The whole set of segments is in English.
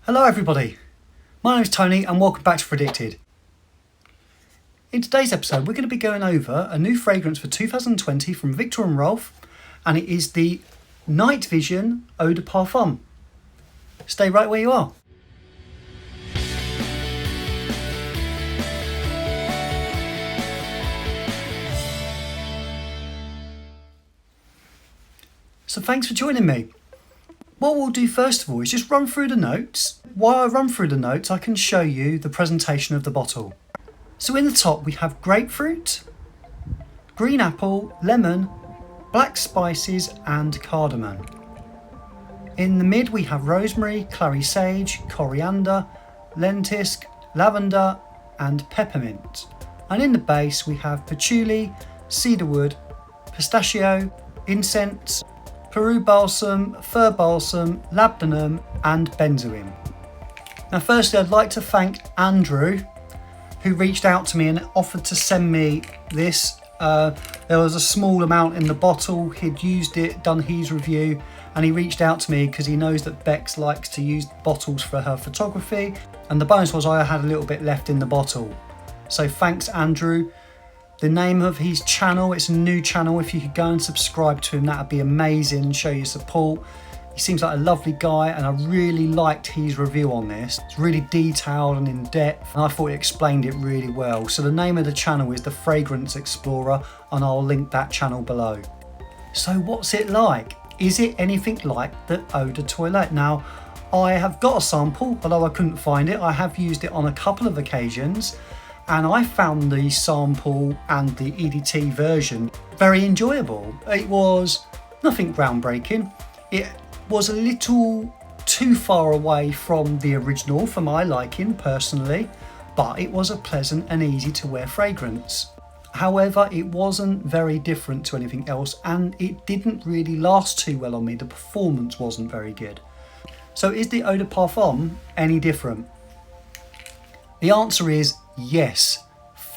Hello everybody, my name is Tony and welcome back to Fragdicted. In today's episode we're going to be going over a new fragrance for 2020 from VIKTOR and ROLF, and it is the Night Vision Eau De Parfum. Stay right where you are. So thanks for joining me. What we'll do first of all is just run through the notes. While I run through the notes, I can show you the presentation of the bottle. So in the top we have grapefruit, green apple, lemon, black spices and cardamom. In the mid we have rosemary, clary sage, coriander, lentisk, lavender and peppermint. And in the base we have patchouli, cedarwood, pistachio, incense, Peru balsam, fir balsam, labdanum and benzoin. Now firstly I'd like to thank Andrew who reached out to me and offered to send me this. There was a small amount in the bottle, he'd used it, done his review, and he reached out to me because he knows that Bex likes to use bottles for her photography, and the bonus was I had a little bit left in the bottle. So thanks Andrew. The name of his channel, it's a new channel, if you could go and subscribe to him that would be amazing, show your support. He seems like a lovely guy and I really liked his review on this. It's really detailed and in depth and I thought he explained it really well. So the name of the channel is The Fragrance Explorer and I'll link that channel below. So what's it like? Is it anything like the Eau de Toilette? Now I have got a sample, although I couldn't find it. I have used it on a couple of occasions. And I found the sample and the EDT version very enjoyable. It was nothing groundbreaking. It was a little too far away from the original for my liking personally, but it was a pleasant and easy to wear fragrance. However, it wasn't very different to anything else and it didn't really last too well on me. The performance wasn't very good. So is the Eau de Parfum any different? The answer is yes,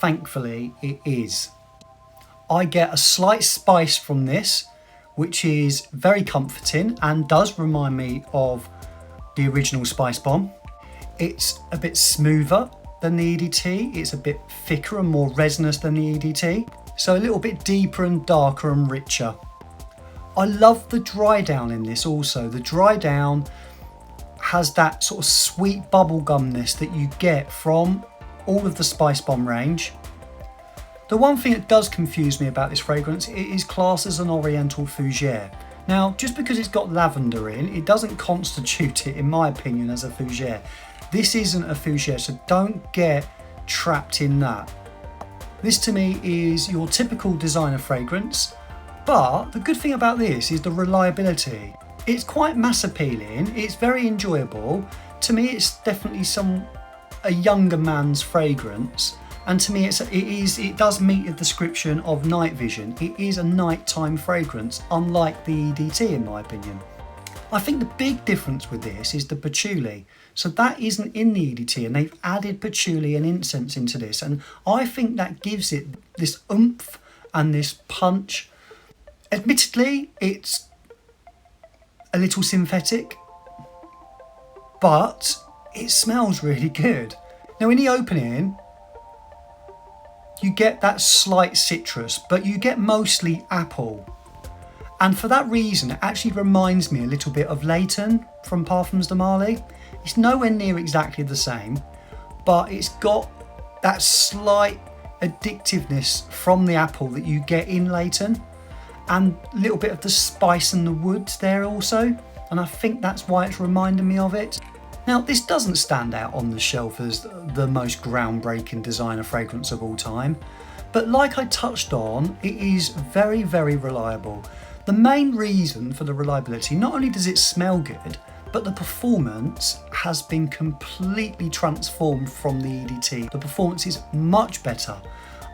thankfully it is. I get a slight spice from this, which is very comforting and does remind me of the original Spicebomb. It's a bit smoother than the EDT, it's a bit thicker and more resinous than the EDT, so a little bit deeper and darker and richer. I love the dry down in this also. The dry down has that sort of sweet bubblegumness that you get from all of the Spicebomb range. The one thing that does confuse me about this fragrance, it is classed as an oriental fougere. Now, just because it's got lavender in, it doesn't constitute it, in my opinion, as a fougere. This isn't a fougere, so don't get trapped in that. This to me is your typical designer fragrance, but the good thing about this is the reliability. It's quite mass appealing, it's very enjoyable. To me it's definitely a younger man's fragrance, and to me it does meet the description of night vision. It is a nighttime fragrance, unlike the EDT in my opinion. I think the big difference with this is the patchouli. So that isn't in the EDT and they've added patchouli and incense into this, and I think that gives it this oomph and this punch. Admittedly, it's a little synthetic, but it smells really good. Now in the opening, you get that slight citrus, but you get mostly apple. And for that reason, it actually reminds me a little bit of Layton from Parfums de Marly. It's nowhere near exactly the same, but it's got that slight addictiveness from the apple that you get in Layton, and a little bit of the spice and the woods there also, and I think that's why it's reminding me of it. Now this doesn't stand out on the shelf as the most groundbreaking designer fragrance of all time, but like I touched on, it is very, very reliable. The main reason for the reliability, not only does it smell good, but the performance has been completely transformed from the EDT. The performance is much better.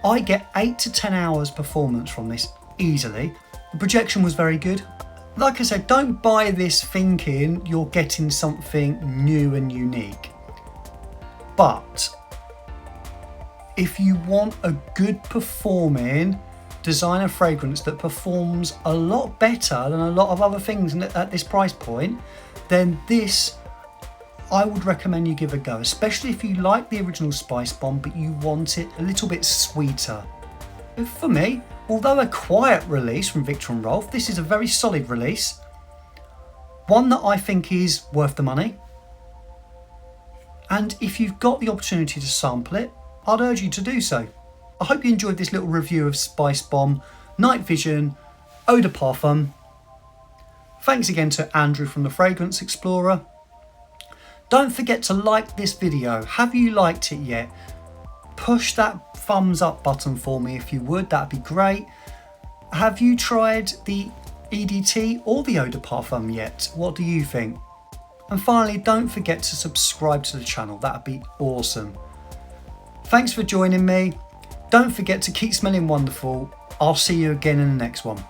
I get 8 to 10 hours performance from this easily. The projection was very good. Like I said, don't buy this thinking you're getting something new and unique. But if you want a good performing designer fragrance that performs a lot better than a lot of other things at this price point, then this I would recommend you give a go, especially if you like the original Spicebomb but you want it a little bit sweeter. For me, although a quiet release from Viktor and Rolf, this is a very solid release. One that I think is worth the money. And if you've got the opportunity to sample it, I'd urge you to do so. I hope you enjoyed this little review of Spicebomb, Night Vision, Eau De Parfum. Thanks again to Andrew from the Fragrance Explorer. Don't forget to like this video. Have you liked it yet? Push that thumbs up button for me if you would, that'd be great. Have you tried the EDT or the Eau De Parfum yet? What do you think? And finally, don't forget to subscribe to the channel, that'd be awesome. Thanks for joining me. Don't forget to keep smelling wonderful. I'll see you again in the next one.